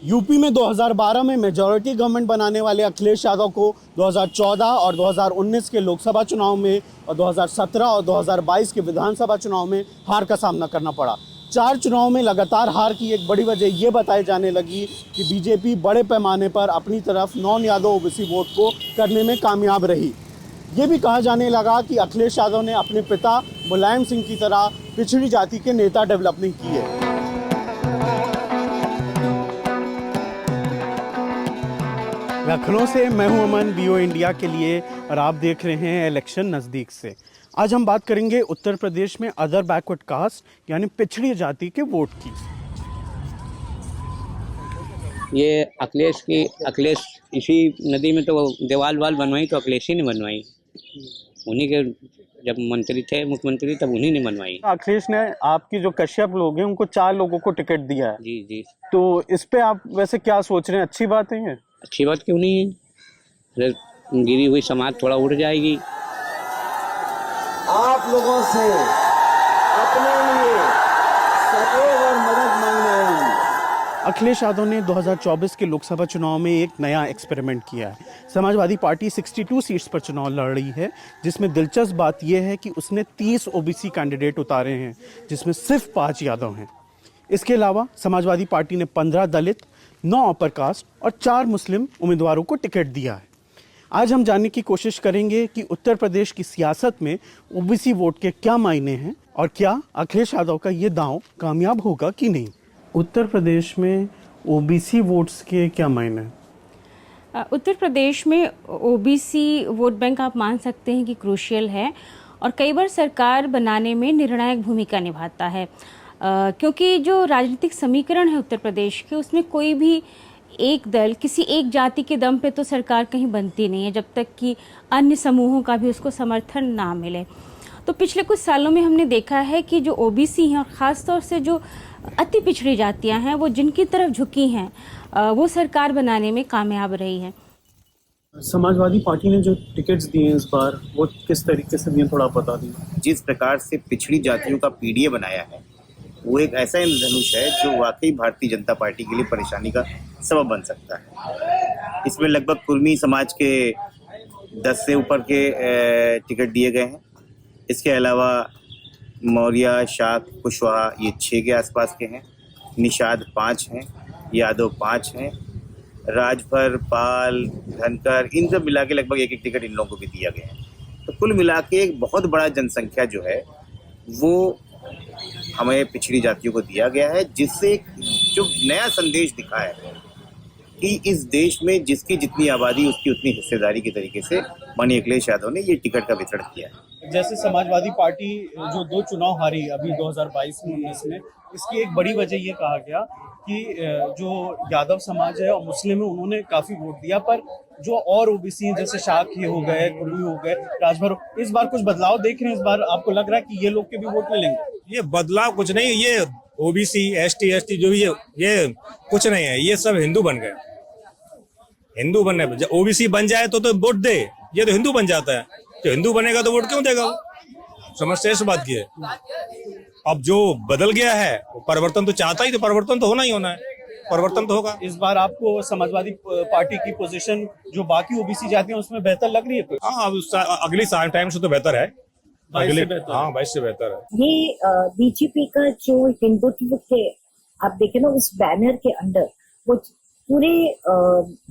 UP में 2012 में majority government बनाने वाले अखिलेश यादव को 2014 और 2019 के लोकसभा चुनाव में और 2017 और 2022 के विधानसभा चुनाव में हार का सामना करना पड़ा। 4 चुनाव में लगातार हार की एक बड़ी वजह ये बताई जाने लगी कि बीजेपी बड़े पैमाने पर अपनी तरफ नॉन यादव ओबीसी वोट को करने में कामयाब रही। ये भी कहा जाने लगा कि अखिलेश यादव ने अपने पिता मुलायम सिंह की तरह पिछड़ी जाति के नेता डेवलप नहीं किए। लखनऊ से मैं हूं अमन, बीओ इंडिया के लिए, और आप देख रहे हैं इलेक्शन नज़दीक से। आज हम बात करेंगे उत्तर प्रदेश में अदर बैकवर्ड कास्ट यानी पिछड़ी जाति के वोट की। ये अखिलेश इसी नदी में तो देवाल वाल बनवाई तो अखिलेश ही ने बनवाई। उन्हीं के जब मंत्री थे, मुख्यमंत्री, तब उन्हीं ने बनवाई। अखिलेश ने आपकी जो कश्यप लोग हैं उनको 4 लोगों को टिकट दिया है। जी जी। तो इस पे आप वैसे क्या सोच रहे हैं, अच्छी बात है ये? अच्छी बात क्यों नहीं है? गिरी हुई समाज थोड़ा उड़ जाएगी। आप लोगों से अपने लिए सपोर्ट और मदद मांग रहे हैं। अखिलेश यादव ने 2024 के लोकसभा चुनाव में एक नया एक्सपेरिमेंट किया है। समाजवादी पार्टी 62 सीट्स पर चुनाव लड़ रही है, जिसमें दिलचस्प बात यह है कि उसने 30 ओबीसी कैंडिडेट उतारे हैं, जिसमें सिर्फ 5 यादव हैं। इसके अलावा समाजवादी पार्टी ने 15 दलित, 9 अपर कास्ट और 4 मुस्लिम उम्मीदवारों को टिकट दिया है। आज हम जानने की कोशिश करेंगे कि उत्तर प्रदेश की सियासत में ओबीसी वोट के क्या मायने हैं और क्या अखिलेश यादव का ये दांव कामयाब होगा कि नहीं। उत्तर प्रदेश में ओबीसी वोट्स के क्या मायने हैं? उत्तर प्रदेश में ओबीसी वोट बैंक आप मान सकते हैं कि क्रूशियल है और कई बार सरकार बनाने में निर्णायक भूमिका निभाता है, क्योंकि जो राजनीतिक समीकरण है उत्तर प्रदेश के, उसमें कोई भी एक दल किसी एक जाति के दम पे तो सरकार कहीं बनती नहीं है जब तक कि अन्य समूहों का भी उसको समर्थन ना मिले। तो पिछले कुछ सालों में हमने देखा है कि जो ओबीसी हैं और ख़ास तौर से जो अति पिछड़ी जातियां हैं, वो जिनकी तरफ झुकी हैं, वो सरकार बनाने में कामयाब रही है। समाजवादी पार्टी ने जो टिकट्स दिए हैं इस बार, वो किस तरीके से दिए, थोड़ा बता दीजिए। जिस प्रकार से पिछड़ी जातियों का पीडीए बनाया है, वो एक ऐसा इंद्रधनुष है जो वाकई भारतीय जनता पार्टी के लिए परेशानी का सबब बन सकता है। इसमें लगभग कुर्मी समाज के 10 से ऊपर के टिकट दिए गए हैं। इसके अलावा मौर्य, शाक, कुशवाहा ये 6 के आसपास के हैं, निषाद 5 हैं, यादव 5 हैं, राजभर, पाल, धनकर, इन सब मिला के लगभग एक टिकट इन लोगों को भी दिया गया है। तो कुल मिला के एक बहुत बड़ा जनसंख्या जो है वो हमें पिछड़ी जातियों को दिया गया है, जिससे जो नया संदेश दिखा है कि इस देश में जिसकी जितनी आबादी उसकी उतनी हिस्सेदारी के तरीके से माननीय अखिलेश यादव ने ये टिकट का वितरण किया है। जैसे समाजवादी पार्टी जो 2 चुनाव हारी अभी 2022 में 19 में, इसकी एक बड़ी वजह ये कहा गया कि जो यादव समाज है और मुस्लिम है, उन्होंने काफी वोट दिया, पर जो और ओबीसी हैं जैसे शाकी हो गए, कुर्मी हो गए, राजभर, इस बार कुछ बदलाव देख रहे हैं? इस बार आपको लग रहा है कि ये लोग के भी वोट मिलेंगे? ये बदलाव कुछ नहीं, ये ओबीसी, एसटी जो भी ये कुछ नहीं है, ये सब हिंदू बन गए। हिंदू बनने पर ओबीसी बन जाए तो वोट दे, ये तो हिंदू बन जाता है। तो हिंदू बनेगा तो वोट क्यों देगा? समझते इस बात की है। अब जो बदल गया है परिवर्तन तो चाहता ही, तो परिवर्तन तो होना ही होना है, परिवर्तन तो होगा। इस बार आपको समाजवादी पार्टी की पोजीशन जो बाकी ओबीसी जातियां उसमें बेहतर लग रही है? हाँ, अगली टाइम से तो बेहतर है। हाँ, 22 से बेहतर है। ये बीजेपी का जो हिंदुत्व के आप देखें ना, उस बैनर के अंदर वो पूरे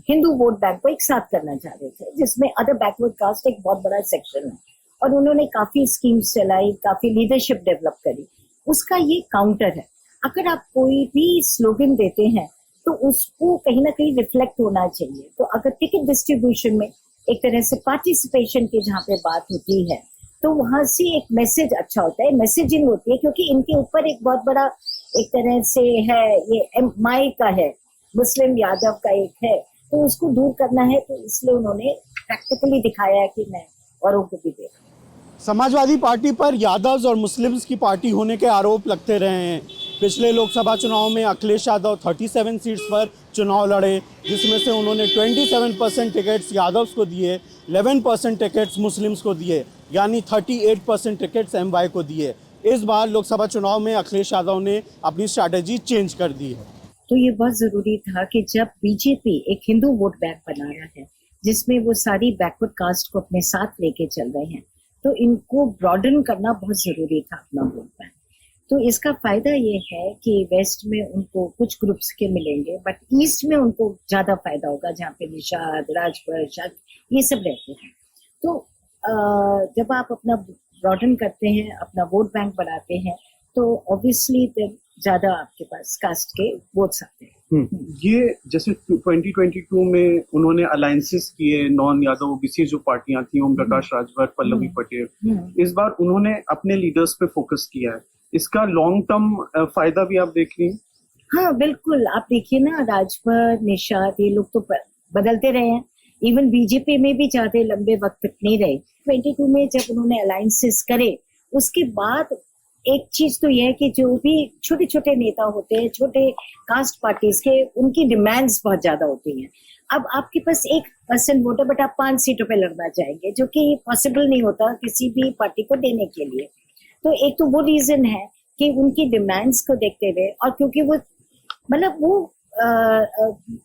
हिंदू वोट बैंक को एक साथ करना चाह रहे थे, जिसमें अदर बैकवर्ड कास्ट एक बहुत बड़ा सेक्शन है, और उन्होंने काफी स्कीम्स चलाई, काफी लीडरशिप डेवलप करी। उसका ये काउंटर है। अगर आप कोई भी स्लोगन देते हैं तो उसको कहीं ना कहीं रिफ्लेक्ट होना चाहिए। तो अगर टिकट डिस्ट्रीब्यूशन में एक तरह से पार्टिसिपेशन की जहाँ पे बात होती है, तो वहां से एक मैसेज अच्छा होता है, मैसेजिंग होती है, क्योंकि इनके ऊपर एक बहुत बड़ा एक तरह से है, ये माई का है, मुस्लिम यादव का एक है, तो उसको दूर करना है। तो इसलिए उन्होंने प्रैक्टिकली दिखाया है कि मैं औरों को भी दे। समाजवादी पार्टी पर यादव्स और मुस्लिम्स की पार्टी होने के आरोप लगते रहे हैं। पिछले लोकसभा चुनाव में अखिलेश यादव 37 सीट्स पर चुनाव लड़े, जिसमें से उन्होंने 27% टिकट्स यादव्स को दिए, 11% टिकट्स मुस्लिम्स को दिए, यानी 38% टिकट्स एमवाई को दिए। इस बार लोकसभा चुनाव में अखिलेश यादव ने अपनी स्ट्रैटेजी चेंज कर दी है। तो ये बहुत जरूरी था कि जब बीजेपी एक हिंदू वोट बैंक बना रहा है जिसमें वो सारी बैकवर्ड कास्ट को अपने साथ लेके चल रहे हैं, तो इनको ब्रॉडन करना बहुत जरूरी था अपना वोट बैंक। तो इसका फायदा ये है कि वेस्ट में उनको कुछ ग्रुप्स के मिलेंगे, बट ईस्ट में उनको ज्यादा फायदा होगा जहाँ पे निषाद, राजभर, शाक ये सब रहते हैं। तो जब आप अपना ब्रॉडन करते हैं, अपना वोट बैंक बनाते हैं, तो ऑब्वियसली ज्यादा आपके पास कास्ट के वोट्स आते हैं। ये जैसे 2022 में उन्होंने अलायंसेस किए नॉन यादव ओबीसी जो पार्टियां थी, ओम प्रकाश राजभर, पल्लवी पटेल, इस बार उन्होंने अपने लीडर्स पे फोकस किया है। इसका लॉन्ग टर्म फायदा भी आप देख रही हैं? हाँ बिल्कुल, आप देखिए ना, राजभर, निषाद, ये लोग तो बदलते रहे हैं। इवन बीजेपी में भी ज्यादा लंबे वक्त तक नहीं रहे। 22 में जब उन्होंने अलायंसेस करे, उसके बाद एक चीज तो यह है कि जो भी छोटे छोटे नेता होते हैं, छोटे कास्ट पार्टीज के, उनकी डिमांड्स बहुत ज्यादा होती हैं। अब आपके पास 1% वोट है, बट आप 5 सीटों पे लड़ना चाहेंगे, जो कि पॉसिबल नहीं होता किसी भी पार्टी को देने के लिए। तो एक तो वो रीजन है कि उनकी डिमांड्स को देखते हुए, और क्योंकि वो मतलब वो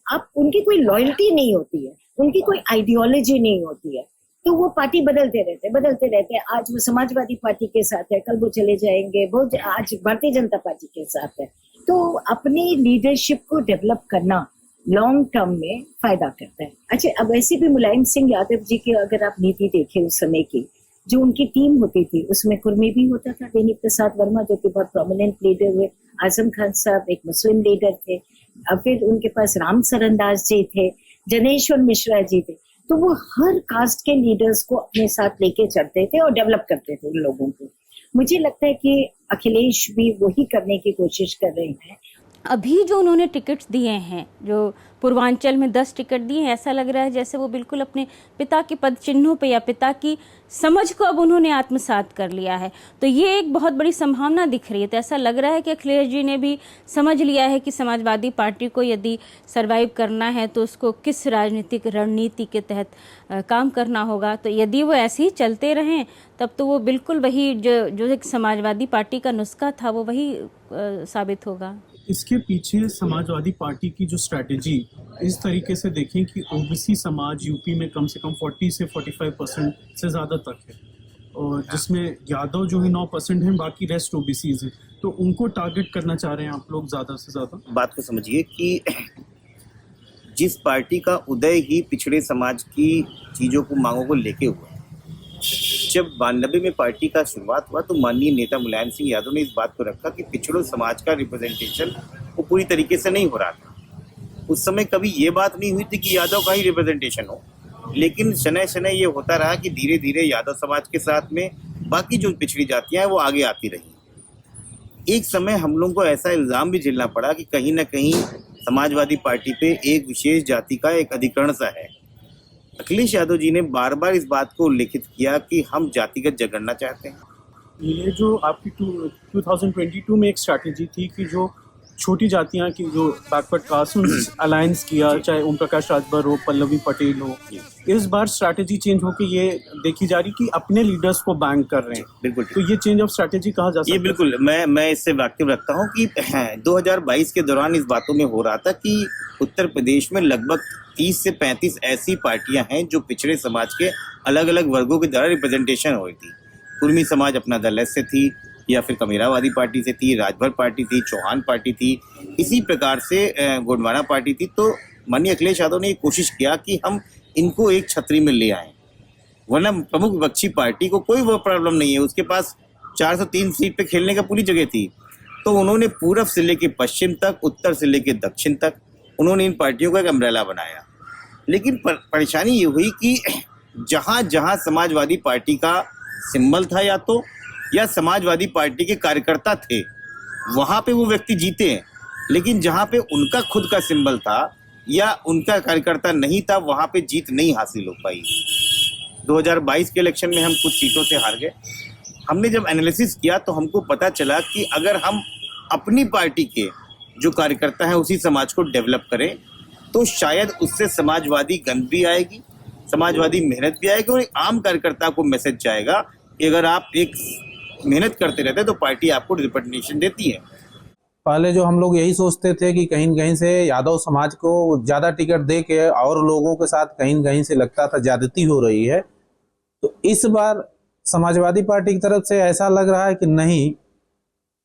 आप उनकी कोई लॉयल्टी नहीं होती है, उनकी कोई आइडियोलॉजी नहीं होती है, तो वो पार्टी बदलते रहते। आज वो समाजवादी पार्टी के साथ है, कल वो चले जाएंगे, वो आज भारतीय जनता पार्टी के साथ है। तो अपनी लीडरशिप को डेवलप करना लॉन्ग टर्म में फायदा करता है। अच्छा, अब ऐसे भी मुलायम सिंह यादव जी की अगर आप नीति देखें उस समय की, जो उनकी टीम होती थी, उसमें कुर्मी भी होता था, बेनी प्रसाद वर्मा जो कि बहुत प्रोमिनेंट लीडर हुए, आजम खान साहब एक मुस्लिम लीडर थे, अब फिर उनके पास राम सरन दास जी थे, जनेश्वर मिश्रा जी थे। तो वो हर कास्ट के लीडर्स को अपने साथ लेके चलते थे और डेवलप करते थे उन लोगों को। मुझे लगता है कि अखिलेश भी वही करने की कोशिश कर रहे हैं। अभी जो उन्होंने टिकट्स दिए हैं, जो पूर्वांचल में 10 टिकट दिए हैं, ऐसा लग रहा है जैसे वो बिल्कुल अपने पिता के पद चिन्हों पे या पिता की समझ को अब उन्होंने आत्मसात कर लिया है। तो ये एक बहुत बड़ी संभावना दिख रही है। तो ऐसा लग रहा है कि अखिलेश जी ने भी समझ लिया है कि समाजवादी पार्टी को यदि सरवाइव करना है तो उसको किस राजनीतिक रणनीति के तहत काम करना होगा। तो यदि वो ऐसे ही चलते रहें तब तो वो बिल्कुल वही जो एक समाजवादी पार्टी का नुस्खा था वो वही साबित होगा। इसके पीछे समाजवादी पार्टी की जो स्ट्रैटेजी इस तरीके से देखें कि ओबीसी समाज यूपी में कम से कम 40 से 45% से ज़्यादा तक है, और जिसमें यादव जो है 9% हैं, बाकी रेस्ट ओबीसीज हैं। तो उनको टारगेट करना चाह रहे हैं आप लोग ज़्यादा से ज़्यादा। बात को समझिए कि जिस पार्टी का उदय ही पिछड़े समाज की चीज़ों को, मांगों को लेके हुआ, जब 92 में पार्टी का शुरुआत हुआ तो माननीय नेता मुलायम सिंह यादव ने इस बात को रखा कि पिछड़ों समाज का रिप्रेजेंटेशन वो पूरी तरीके से नहीं हो रहा था। उस समय कभी ये बात नहीं हुई थी कि यादव का ही रिप्रेजेंटेशन हो, लेकिन शनय शनय ये होता रहा कि धीरे धीरे यादव समाज के साथ में बाकी जो पिछड़ी जातियां हैं वो आगे आती रही। एक समय हम लोगों को ऐसा इल्ज़ाम भी झेलना पड़ा कि कहीं ना कहीं समाजवादी पार्टी पे एक विशेष जाति का एक अधिकरण सा है। अखिलेश यादव जी ने बार बार इस बात को उल्लेखित किया कि हम जातिगत जगड़ना चाहते हैं। ये जो आपकी 2022 में एक स्ट्रैटेजी थी कि जो छोटी जातियां की जो बैकवर्ड कास्ट अलायंस किया, चाहे ओम प्रकाश राजभर हो, पल्लवी पटेल हो, इस बार स्ट्रैटेजी चेंज होकर ये देखी जा रही कि अपने लीडर्स को बैंक कर रहे हैं। बिल्कुल, तो ये चेंज ऑफ स्ट्रैटेजी कहा जा सकता है? ये बिल्कुल, मैं इससे वाकिफ रखता हूँ कि 2022 के दौरान इस बातों में हो रहा था कि उत्तर प्रदेश में लगभग 30 से 35 ऐसी पार्टियां हैं जो पिछड़े समाज के अलग अलग वर्गों के द्वारा रिप्रेजेंटेशन हो रही थी। कुर्मी समाज अपना दल से थी, या फिर कमेरावादी पार्टी से थी, राजभर पार्टी थी, चौहान पार्टी थी, इसी प्रकार से गोंडवाना पार्टी थी। तो माननीय अखिलेश यादव ने कोशिश किया कि हम इनको एक छतरी में ले आएं, वरना प्रमुख विपक्षी पार्टी को कोई वो प्रॉब्लम नहीं है, उसके पास 403 सीट पे खेलने का पूरी जगह थी। तो उन्होंने पूरब से लेकर पश्चिम तक, उत्तर से लेकर दक्षिण तक उन्होंने इन पार्टियों का एक अम्ब्रेला बनाया। लेकिन परेशानी ये हुई कि जहाँ जहाँ समाजवादी पार्टी का सिंबल था या समाजवादी पार्टी के कार्यकर्ता थे, वहाँ पे वो व्यक्ति जीते हैं, लेकिन जहाँ पे उनका खुद का सिंबल था या उनका कार्यकर्ता नहीं था, वहाँ पे जीत नहीं हासिल हो पाई। 2022 के इलेक्शन में हम कुछ सीटों से हार गए। हमने जब एनालिसिस किया तो हमको पता चला कि अगर हम अपनी पार्टी के जो कार्यकर्ता हैं उसी समाज को डेवलप करें तो शायद उससे समाजवादी गंध भी आएगी, समाजवादी मेहनत भी आएगी, और एक आम कार्यकर्ता को मैसेज जाएगा कि अगर आप एक मेहनत करते रहते हैं तो पार्टी आपको रिप्रेजेंटेशन देती है। पहले जो हम लोग यही सोचते थे कि कहीं कहीं से यादव समाज को ज़्यादा टिकट दे के और लोगों के साथ कहीं कहीं से लगता था ज्यादती हो रही है, तो इस बार समाजवादी पार्टी की तरफ से ऐसा लग रहा है कि नहीं,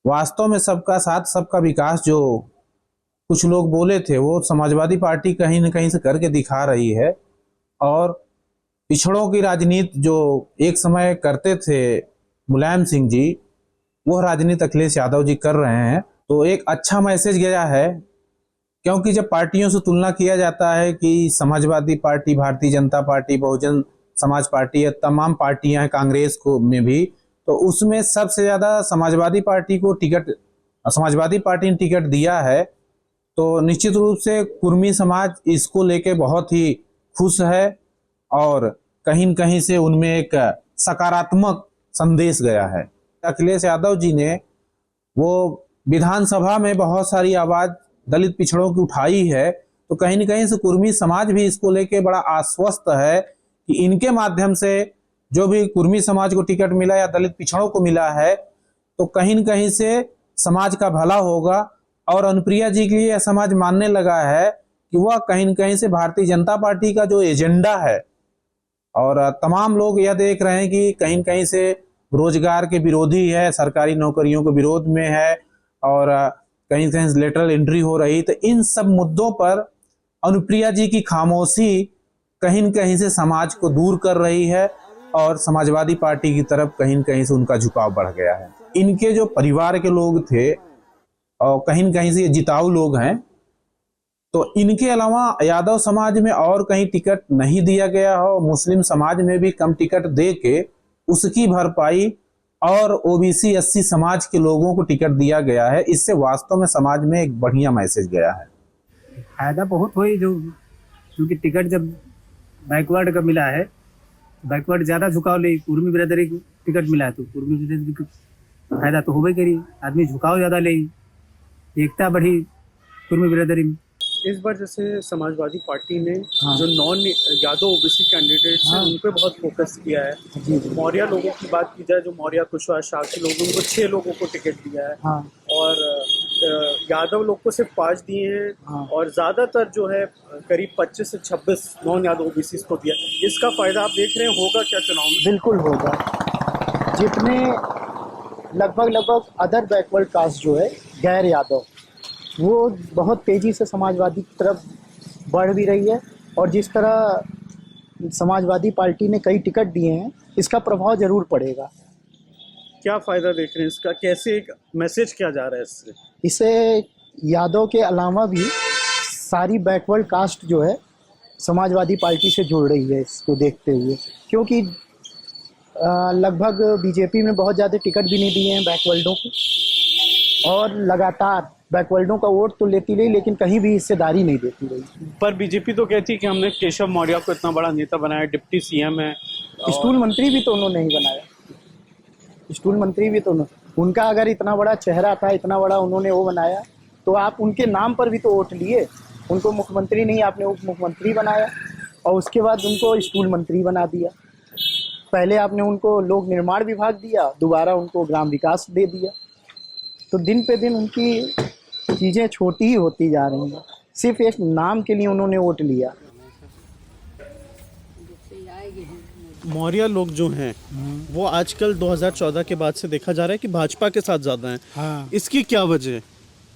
वास्तव में सबका साथ सबका विकास जो कुछ लोग बोले थे वो समाजवादी पार्टी कहीं न कहीं से करके दिखा रही है। और पिछड़ों की राजनीति जो एक समय करते थे मुलायम सिंह जी, वो राजनीति अखिलेश यादव जी कर रहे हैं। तो एक अच्छा मैसेज गया है, क्योंकि जब पार्टियों से तुलना किया जाता है कि Samajwadi party, Bharatiya Janata party, Bahujan Samaj party, तमाम पार्टियां हैं कांग्रेस को में भी, तो उसमें सबसे ज़्यादा समाजवादी पार्टी ने टिकट दिया है। तो निश्चित रूप से कुर्मी समाज इसको लेके बहुत ही खुश है और कहीं न कहीं से उनमें एक सकारात्मक संदेश गया है। अखिलेश यादव जी ने वो विधानसभा में बहुत सारी आवाज़ दलित पिछड़ों की उठाई है, तो कहीं न कहीं से कुर्मी समाज भी इसको लेके बड़ा आश्वस्त है कि इनके माध्यम से जो भी कुर्मी समाज को टिकट मिला या दलित पिछड़ों को मिला है, तो कहीं न कहीं से समाज का भला होगा। और अनुप्रिया जी के लिए यह समाज मानने लगा है कि वह कहीं न कहीं से भारतीय जनता पार्टी का जो एजेंडा है, और तमाम लोग यह देख रहे हैं कि कहीं न कहीं से रोजगार के विरोधी है, सरकारी नौकरियों के विरोध में है, और कहीं से लेटरल एंट्री हो रही। तो इन सब मुद्दों पर अनुप्रिया जी की खामोशी कहीं न कहीं से समाज को दूर कर रही है और समाजवादी पार्टी की तरफ कहीं न कहीं से उनका झुकाव बढ़ गया है। इनके जो परिवार के लोग थे और कहीं न कहीं से ये जिताऊ लोग हैं, तो इनके अलावा यादव समाज में और कहीं टिकट नहीं दिया गया हो, मुस्लिम समाज में भी कम टिकट दे के उसकी भरपाई और ओबीसी एससी समाज के लोगों को टिकट दिया गया है। इससे वास्तव में समाज में एक बढ़िया मैसेज गया है। फायदा बहुत हुई, जो क्योंकि टिकट जब बैकवर्ड का मिला है, बैकवर्ड ज़्यादा झुकाव ले, कुर्मी बिरादरी को टिकट मिला है तो कुर्मी बिरादरी को फायदा तो होबे करी, आदमी झुकाव ज़्यादा ले, एकता बढ़ी कुर्मी बिरादरी में। इस बार जैसे समाजवादी पार्टी ने जो नॉन यादव ओबीसी कैंडिडेट्स हैं उन पे बहुत फोकस किया है। मौर्य लोगों की बात की जाए, जो मौर्य कुशवाहा शाह के लोग, उनको 6 लोगों को टिकट दिया है, और यादव लोग को सिर्फ 5 दिए हैं, और ज़्यादातर जो है करीब 25 से 26 नॉन यादव ओबीसी को दिया। इसका फ़ायदा आप देख रहे हैं होगा क्या चुनाव में? बिल्कुल होगा। जितने लगभग अदर बैकवर्ड कास्ट जो है गैर यादव, वो बहुत तेज़ी से समाजवादी की तरफ बढ़ भी रही है, और जिस तरह समाजवादी पार्टी ने कई टिकट दिए हैं, इसका प्रभाव ज़रूर पड़ेगा। क्या फ़ायदा देख रहे हैं इसका? कैसे एक मैसेज क्या जा रहा है इससे? इससे यादव के अलावा भी सारी बैकवर्ड कास्ट जो है समाजवादी पार्टी से जुड़ रही है इसको देखते हुए, क्योंकि लगभग बीजेपी में बहुत ज़्यादा टिकट भी नहीं दिए हैं बैकवर्डों को, और लगातार बैकवर्डों का वोट तो लेती रही लेकिन कहीं भी हिस्सेदारी नहीं देती रही। पर बीजेपी तो कहती है कि हमने केशव मौर्य को इतना बड़ा नेता बनाया, डिप्टी सीएम है, स्टूल मंत्री भी तो उन्होंने नहीं बनाया, स्टूल मंत्री भी तो उनका अगर इतना बड़ा चेहरा था, इतना बड़ा उन्होंने वो बनाया, तो आप उनके नाम पर भी तो वोट लिए। उनको मुख्यमंत्री नहीं, आपने उप मुख्यमंत्री बनाया, और उसके बाद उनको स्टूल मंत्री बना दिया। पहले आपने उनको लोक निर्माण विभाग दिया, दोबारा उनको ग्राम विकास दे दिया। तो दिन पे दिन उनकी चीज़ें छोटी ही होती जा रही हैं, सिर्फ एक नाम के लिए उन्होंने वोट लिया। मौर्य लोग जो हैं वो आजकल 2014 के बाद से देखा जा रहा है कि भाजपा के साथ ज़्यादा हैं। हाँ, इसकी क्या वजह है?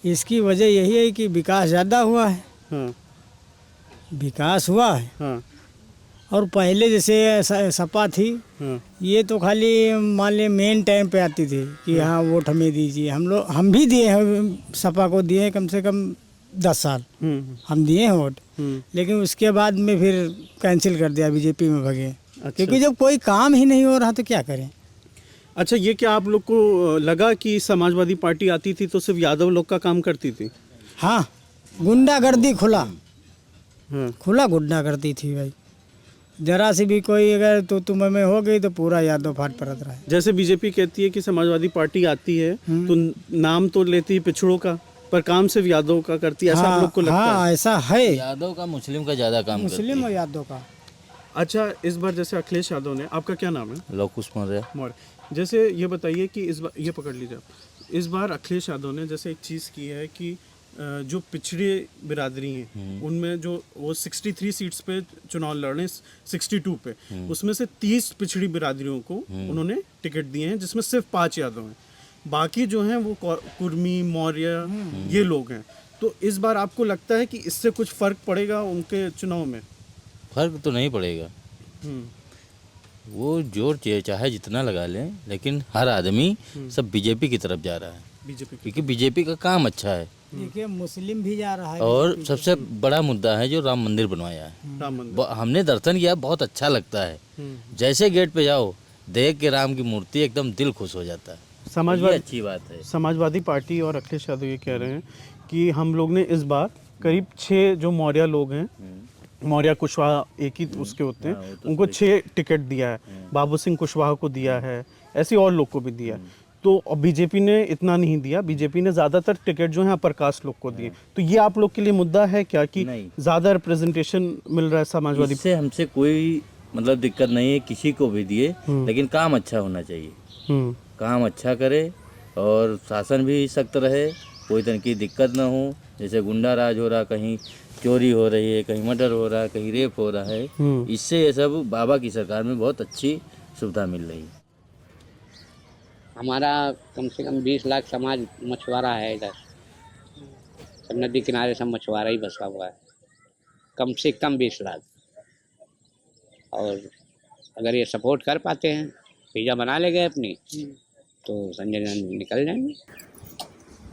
इसकी वजह यही है कि विकास ज़्यादा हुआ है। हाँ विकास हुआ है। हाँ और पहले जैसे सपा थी, हाँ ये तो खाली मान लिया मेन टाइम पे आती थी कि हाँ वोट हमें दीजिए। हम भी दिए हैं, सपा को दिए हैं कम से कम 10 साल हम दिए हैं वोट, लेकिन उसके बाद में फिर कैंसिल कर दिया, बीजेपी में भगे। अच्छा। क्योंकि जब कोई काम ही नहीं हो रहा तो क्या करें। अच्छा, ये क्या आप लोग को लगा कि समाजवादी पार्टी आती थी तो सिर्फ यादव लोग का काम करती थी? हाँ, गुंडागर्दी खुला हाँ गुंडागर्दी थी भाई। जरा सी भी कोई अगर तो तुम में हो गई तो पूरा यादव फाट पड़त रहा है। जैसे बीजेपी कहती है कि समाजवादी पार्टी आती है तो नाम तो लेती है पिछड़ों का, पर काम सिर्फ यादव का करती है, ऐसा आप लोग को लगता है? हाँ, ऐसा है। यादव का मुस्लिम का ज़्यादा काम मुस्लिम और यादव का। अच्छा, इस बार जैसे अखिलेश यादव ने, आपका क्या नाम है? लवकुश मौर्य। मौर्य। जैसे ये बताइए कि इस बार, ये पकड़ लीजिए आप, इस बार अखिलेश यादव ने जैसे एक चीज़ की है कि जो पिछड़े बिरादरी हैं उनमें जो वो 63 सीट्स पे चुनाव लड़ रहे हैं 62 पे, उसमें से 30 पिछड़ी बिरादरियों को उन्होंने टिकट दिए हैं, जिसमें सिर्फ 5 यादव हैं, बाकी जो हैं वो कुर्मी, मौर्य ये लोग हैं। तो इस बार आपको लगता है कि इससे कुछ फर्क पड़ेगा उनके चुनाव में? फर्क तो नहीं पड़ेगा, वो जोर चाहे जितना लगा लें, लेकिन हर आदमी सब बीजेपी की तरफ जा रहा है, क्योंकि बीजेपी का काम अच्छा है। देखिए मुस्लिम भी जा रहा है, और सबसे बड़ा मुद्दा है जो राम मंदिर बनवाया है। राम मंदिर हमने दर्शन किया, बहुत अच्छा लगता है। जैसे गेट पे जाओ देख के राम की मूर्ति एकदम दिल खुश हो जाता है। समाजवादी अच्छी बात है। समाजवादी पार्टी और अखिलेश यादव ये कह रहे हैं कि हम लोग ने इस बार करीब 6 जो मौर्य लोग हैं, मौर्य कुशवाहा एक ही उसके होते हैं, उनको 6 टिकट दिया है, बाबू सिंह कुशवाहा को दिया है, ऐसे और लोग को भी दिया है। तो बीजेपी ने इतना नहीं दिया, बीजेपी ने ज़्यादातर टिकट जो है अपर कास्ट लोग को दिए। तो ये आप लोग के लिए मुद्दा है क्या कि ज़्यादा रिप्रेजेंटेशन मिल रहा है समाजवादी? इससे हमसे कोई मतलब दिक्कत नहीं है, किसी को भी दिए, लेकिन काम अच्छा होना चाहिए। काम अच्छा करे और शासन भी सख्त रहे, कोई तरह की दिक्कत ना हो। जैसे गुंडा राज हो रहा, कहीं चोरी हो रही है, कहीं मर्डर हो रहा है, कहीं रेप हो रहा है, इससे ये सब बाबा की सरकार में बहुत अच्छी सुविधा मिल रही है। हमारा कम से कम 20 लाख समाज मछुआरा है इधर, सब नदी किनारे सब मछुआरा ही बसा हुआ है, कम से कम 20 लाख। और अगर ये सपोर्ट कर पाते हैं, वीजा बना ले गए अपनी, तो संजय गांधी निकल जाएंगे।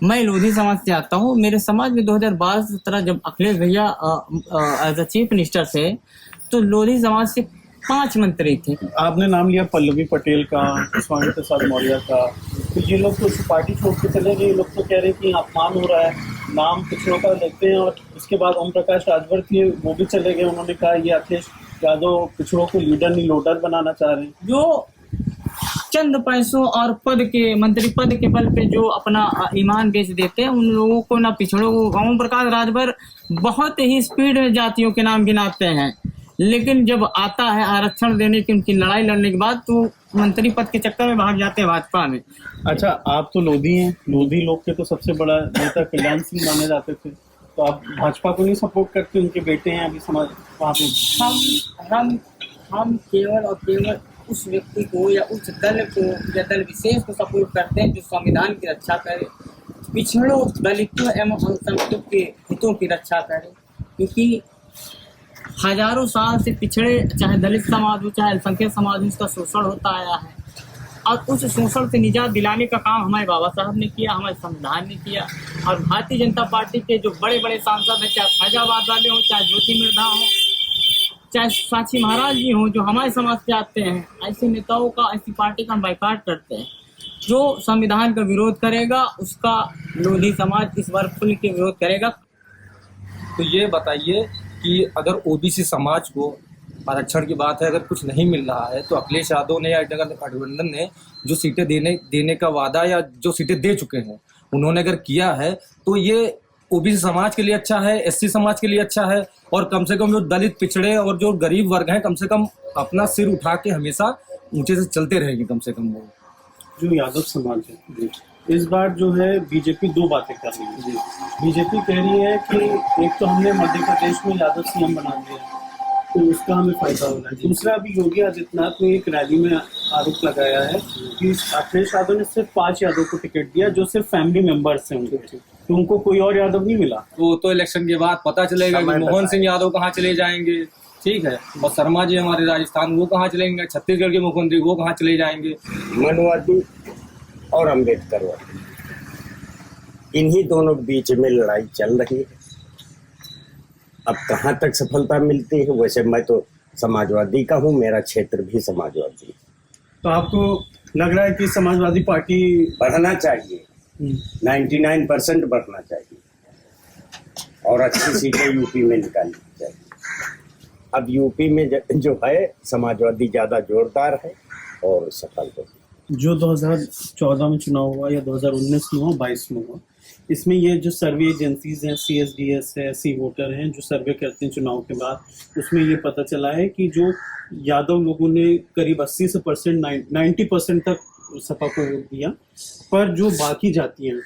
मैं लोधी समाज से आता हूँ। मेरे समाज में 2012-17 जब अखिलेश भैया एज अ चीफ मिनिस्टर थे, तो लोधी समाज से 5 मंत्री थे। आपने नाम लिया पल्लवी पटेल का, स्वामी प्रसाद मौर्य का, तो ये लोग तो पार्टी छोड़ के चले गए। ये लोग तो कह रहे हैं कि अपमान हो रहा है, नाम पिछड़ों का लेते हैं। और उसके बाद ओम प्रकाश राजभर थे, वो भी चले गए। उन्होंने कहा ये अखिलेश यादव पिछड़ों को लीडर नहीं लोडर बनाना चाह रहे हैं। जो चंद पैसों और पद के, मंत्री पद के बल पे जो अपना ईमान बेच देते हैं, उन लोगों को ना पिछड़ों को। ओम प्रकाश राजभर बहुत ही स्पीड में जातियों के नाम गिनाते हैं, लेकिन जब आता है आरक्षण देने की, उनकी लड़ाई लड़ने के बाद, तो मंत्री पद के चक्कर में भाग जाते हैं भाजपा में। अच्छा, आप तो लोधी हैं, लोधी लोग के तो सबसे बड़ा नेता कल्याण सिंह माने जाते थे, तो आप भाजपा को नहीं सपोर्ट करते? उनके बेटे हैं अभी समाज वहाँ पे। हम केवल और केवल उस व्यक्ति को या उस दल को या दल विशेष को सपोर्ट करते हैं जो संविधान की रक्षा करे, पिछड़ों, दलितों एवं अल्पसंख्यकों के हितों की रक्षा करे। क्योंकि हजारों साल से पिछड़े, चाहे दलित समाज हो चाहे अल्पसंख्यक समाज हो, उसका शोषण होता आया है। और उस शोषण से निजात दिलाने का काम हमारे बाबा साहब ने किया, हमारे संविधान ने किया। और भारतीय जनता पार्टी के जो बड़े बड़े सांसद हैं, चाहे फैजाबाद वाले हों, चाहे ज्योति मिर्धा हों, चाहे साक्षी महाराज जी हों, जो हमारे समाज से आते हैं, ऐसे नेताओं का, ऐसी पार्टी का हम बाइकाट करते हैं। जो संविधान का विरोध करेगा उसका लोधी समाज इस बार खुल के विरोध करेगा। तो ये बताइए कि अगर ओबीसी समाज को आरक्षण की बात है, अगर कुछ नहीं मिल रहा है, तो अखिलेश यादव ने या गठबंधन ने जो सीटें देने का वादा या जो सीटें दे चुके हैं, उन्होंने अगर किया है, तो ये ओबीसी समाज के लिए अच्छा है, एससी समाज के लिए अच्छा है। और कम से कम जो दलित, पिछड़े और जो गरीब वर्ग हैं, कम से कम अपना सिर उठा के हमेशा ऊंचे से चलते रहेंगे। कम से कम वो जो यादव समाज है, इस बार जो है बीजेपी 2 बातें कर रही है। बीजेपी कह रही है कि एक तो हमने मध्य प्रदेश में यादव सीएम बना दिया, तो उसका हमें फायदा हो रहा है। दूसरा, अभी योगी आदित्यनाथ ने एक रैली में आरोप लगाया है कि अखिलेश यादव ने सिर्फ 5 यादव को टिकट दिया, जो सिर्फ फैमिली मेंबर्स हैं उनके, तो उनको कोई और यादव नहीं मिला। तो इलेक्शन के बाद पता चलेगा कि मोहन सिंह यादव कहाँ चले जाएंगे, ठीक है, और शर्मा जी हमारे राजस्थान, वो कहाँ चलेंगे, छत्तीसगढ़ के मुख्यमंत्री वो कहाँ चले जाएंगे। मनवादी और अम्बेडकरवादी, इन्हीं दोनों के बीच में लड़ाई चल रही है। अब कहाँ तक सफलता मिलती है? वैसे मैं तो समाजवादी का हूँ, मेरा क्षेत्र भी समाजवादी है। तो आपको लग रहा है कि समाजवादी पार्टी बढ़ना चाहिए, 99% बढ़ना चाहिए, और अच्छी सीटें यूपी में निकालनी चाहिए। अब यूपी में जो है समाजवादी ज़्यादा जोरदार है और सफल हो। जो 2014 में चुनाव हुआ या 2019 में हुआ, 22 में हुआ, इसमें ये जो सर्वे एजेंसीज हैं, CSDS है, सी वोटर हैं, जो सर्वे करते हैं चुनाव के बाद, उसमें ये पता चला है कि जो यादव लोगों ने करीब 80 से 90% तक सपा को वोट दिया, पर जो बाकी जातियां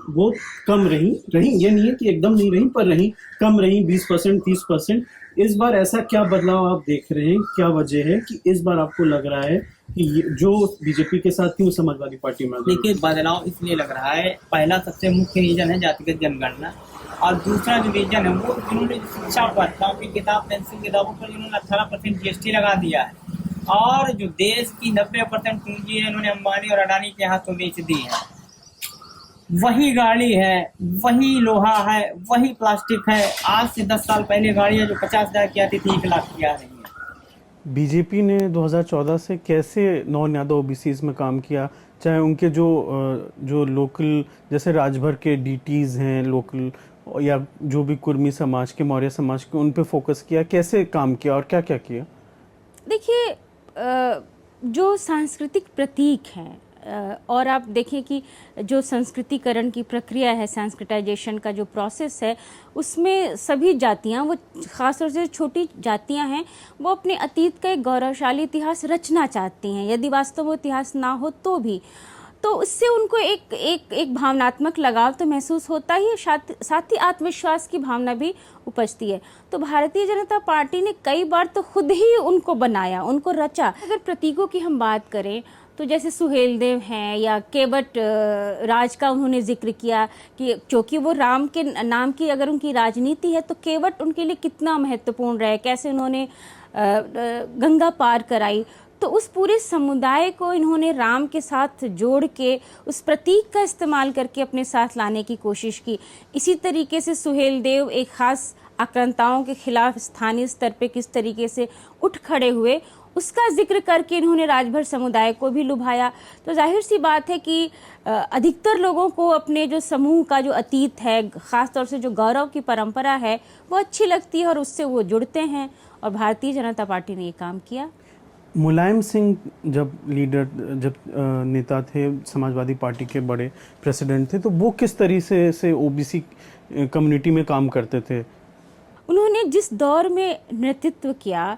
वो कम रही, ये नहीं है कि एकदम नहीं रही, पर रही कम रही, 20% 30%। इस बार ऐसा क्या बदलाव आप देख रहे हैं, क्या वजह है कि इस बार आपको लग रहा है कि जो बीजेपी के साथ थी वो समाजवादी पार्टी में? देखिए, बदलाव इसलिए लग रहा है, पहला सबसे मुख्य रीजन है जातिगत जनगणना, और दूसरा जो रीजन है वो जिन्होंने शिक्षा पर, कॉपी किताब पेंसिल किताबों पर जिन्होंने 18% GST लगा दिया है, और जो देश की 90% पूंजी है इन्होंने अंबानी और अडानी के हाथों बेच दी है। वही गाड़ी है, वही लोहा है, वही प्लास्टिक है। आज से 10 साल पहले गाड़ियां जो 50,000 की आती थी 1 लाख की आ रही है। बीजेपी ने 2014 से कैसे नॉन यादव ओबीसीज में काम किया, चाहे उनके जो लोकल जैसे राजभर के डीटीज हैं लोकल, या जो भी कुर्मी समाज के, मौर्य समाज के, उन पे फोकस किया, कैसे काम किया और क्या क्या किया? देखिए, जो सांस्कृतिक प्रतीक हैं, और आप देखें कि जो संस्कृतिकरण की प्रक्रिया है, संस्कृताइजेशन का जो प्रोसेस है, उसमें सभी जातियां, वो ख़ासतौर से छोटी जातियां हैं, वो अपने अतीत का एक गौरवशाली इतिहास रचना चाहती हैं, यदि वास्तव वो इतिहास ना हो तो भी। तो उससे उनको एक भावनात्मक लगाव तो महसूस होता ही है, साथ ही आत्मविश्वास की भावना भी उपजती है। तो भारतीय जनता पार्टी ने कई बार तो खुद ही उनको बनाया, उनको रचा। अगर प्रतीकों की हम बात करें तो जैसे सुहेलदेव हैं, या केवट राज का उन्होंने जिक्र किया कि क्योंकि वो राम के नाम की अगर उनकी राजनीति है तो केवट उनके लिए कितना महत्वपूर्ण रहे, कैसे उन्होंने गंगा पार कराई। तो उस पूरे समुदाय को इन्होंने राम के साथ जोड़ के उस प्रतीक का इस्तेमाल करके अपने साथ लाने की कोशिश की। इसी तरीके से सुहेलदेव एक ख़ास आक्रांताओं के खिलाफ स्थानीय स्तर पे किस तरीके से उठ खड़े हुए, उसका जिक्र करके इन्होंने राजभर समुदाय को भी लुभाया। तो जाहिर सी बात है कि अधिकतर लोगों को अपने जो समूह का जो अतीत है, ख़ासतौर से जो गौरव की परंपरा है, वो अच्छी लगती है और उससे वो जुड़ते हैं, और भारतीय जनता पार्टी ने ये काम किया। मुलायम सिंह जब नेता थे, समाजवादी पार्टी के बड़े प्रेसिडेंट थे, तो वो किस तरीके से ओबीसी कम्युनिटी में काम करते थे? उन्होंने जिस दौर में नेतृत्व किया,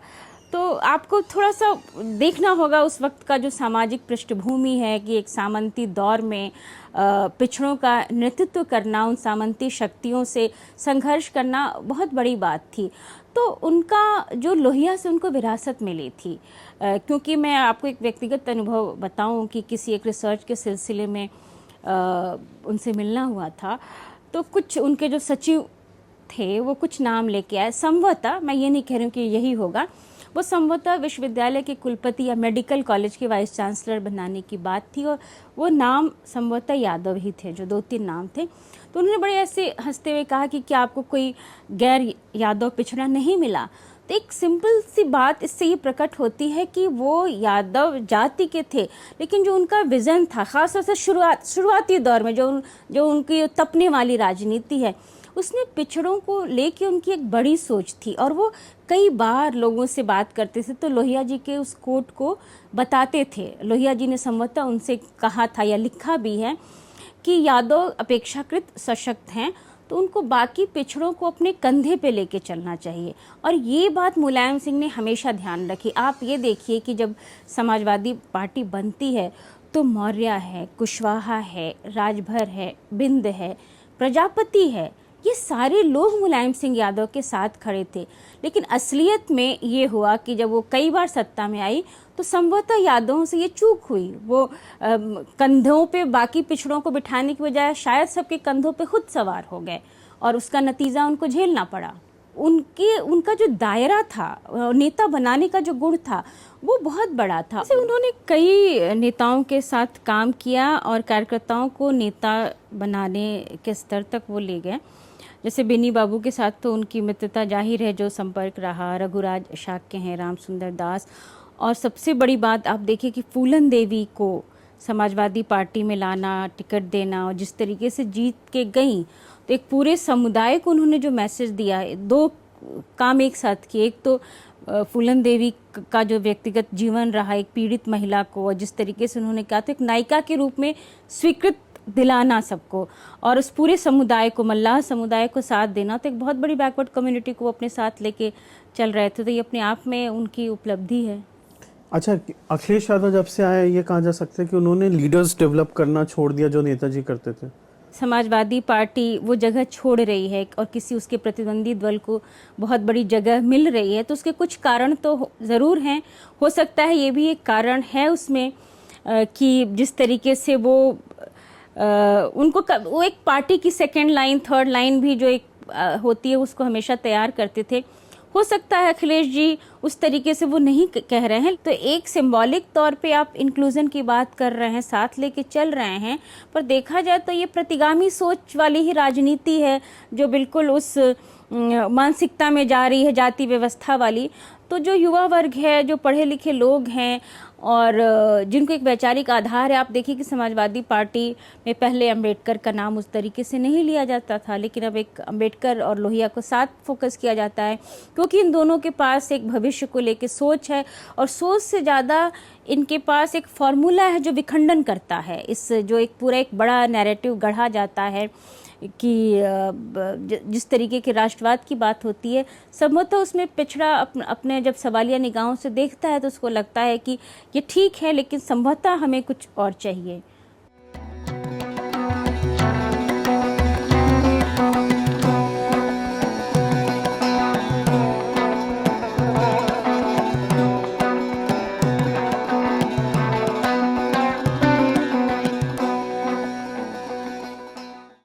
तो आपको थोड़ा सा देखना होगा उस वक्त का जो सामाजिक पृष्ठभूमि है, कि एक सामंती दौर में पिछड़ों का नेतृत्व करना, उन सामंती शक्तियों से संघर्ष करना बहुत बड़ी बात थी। तो उनका जो लोहिया से उनको विरासत मिली थी, क्योंकि मैं आपको एक व्यक्तिगत अनुभव बताऊं कि किसी एक रिसर्च के सिलसिले में उनसे मिलना हुआ था, तो कुछ उनके जो सचिव थे वो कुछ नाम लेके आए। संभवतः, मैं ये नहीं कह रही हूँ कि यही होगा, वो संभवतः विश्वविद्यालय के कुलपति या मेडिकल कॉलेज के वाइस चांसलर बनाने की बात थी, और वो नाम संभवतः यादव ही थे, जो 2-3 नाम थे। तो उन्होंने बड़े ऐसे हंसते हुए कहा कि क्या आपको कोई गैर यादव पिछड़ा नहीं मिला? तो एक सिंपल सी बात इससे ये प्रकट होती है कि वो यादव जाति के थे, लेकिन जो उनका विज़न था, ख़ासतौर से शुरुआती दौर में जो उनकी तपने वाली राजनीति है, उसमें पिछड़ों को लेके उनकी एक बड़ी सोच थी। और वो कई बार लोगों से बात करते थे तो लोहिया जी के उस कोट को बताते थे। लोहिया जी ने संभवतः उनसे कहा था या लिखा भी है कि यादव अपेक्षाकृत सशक्त हैं, तो उनको बाकी पिछड़ों को अपने कंधे पे लेके चलना चाहिए। और ये बात मुलायम सिंह ने हमेशा ध्यान रखी। आप ये देखिए कि जब समाजवादी पार्टी बनती है तो मौर्य है, कुशवाहा है, राजभर है, बिंद है, प्रजापति है, ये सारे लोग मुलायम सिंह यादव के साथ खड़े थे। लेकिन असलियत में ये हुआ कि जब वो कई बार सत्ता में आई तो संभवतः यादवों से ये चूक हुई। वो कंधों पे बाकी पिछड़ों को बिठाने की बजाय शायद सबके कंधों पे खुद सवार हो गए, और उसका नतीजा उनको झेलना पड़ा। उनका जो दायरा था, नेता बनाने का जो गुण था, वो बहुत बड़ा था। जैसे उन्होंने कई नेताओं के साथ काम किया और कार्यकर्ताओं को नेता बनाने के स्तर तक वो ले गए। जैसे बेनी बाबू के साथ तो उनकी मित्रता जाहिर है, जो संपर्क रहा। रघुराज शाक्य हैं, राम सुंदर दास, और सबसे बड़ी बात आप देखिए कि फूलन देवी को समाजवादी पार्टी में लाना, टिकट देना, और जिस तरीके से जीत के गई, तो एक पूरे समुदाय को उन्होंने जो मैसेज दिया, 2 काम एक साथ किए। एक तो फूलन देवी का जो व्यक्तिगत जीवन रहा, एक पीड़ित महिला को, और जिस तरीके से उन्होंने कहा, तो एक नायिका के रूप में स्वीकृत दिलाना सबको, और उस पूरे समुदाय को, मल्लाह समुदाय को साथ देना। तो एक बहुत बड़ी बैकवर्ड कम्युनिटी को अपने साथ लेके चल रहे थे। तो ये अपने आप में उनकी उपलब्धि है। अच्छा, अखिलेश यादव जब से आए ये कहा जा सकता है कि उन्होंने लीडर्स डेवलप करना छोड़ दिया जो नेताजी करते थे। समाजवादी पार्टी वो जगह छोड़ रही है और किसी उसके प्रतिद्वंदी दल को बहुत बड़ी जगह मिल रही है, तो उसके कुछ कारण तो ज़रूर हैं। हो सकता है ये भी एक कारण है उसमें कि जिस तरीके से वो वो एक पार्टी की सेकंड लाइन, थर्ड लाइन भी जो एक होती है उसको हमेशा तैयार करते थे। हो सकता है अखिलेश जी उस तरीके से वो नहीं कह रहे हैं, तो एक सिंबॉलिक तौर पे आप इंक्लूजन की बात कर रहे हैं, साथ लेके चल रहे हैं, पर देखा जाए तो ये प्रतिगामी सोच वाली ही राजनीति है जो बिल्कुल उस मानसिकता में जा रही है, जाति व्यवस्था वाली। तो जो युवा वर्ग है, जो पढ़े लिखे लोग हैं और जिनको एक वैचारिक आधार है, आप देखिए कि समाजवादी पार्टी में पहले अंबेडकर का नाम उस तरीके से नहीं लिया जाता था, लेकिन अब एक अंबेडकर और लोहिया को साथ फोकस किया जाता है, क्योंकि इन दोनों के पास एक भविष्य को लेके सोच है और सोच से ज़्यादा इनके पास एक फॉर्मूला है जो विखंडन करता है इस जो एक पूरा एक बड़ा नैरेटिव गढ़ा जाता है कि जिस तरीके के राष्ट्रवाद की बात होती है, संभवतः उसमें पिछड़ा अपने जब सवालिया निगाहों से देखता है तो उसको लगता है कि ये ठीक है, लेकिन संभवतः हमें कुछ और चाहिए।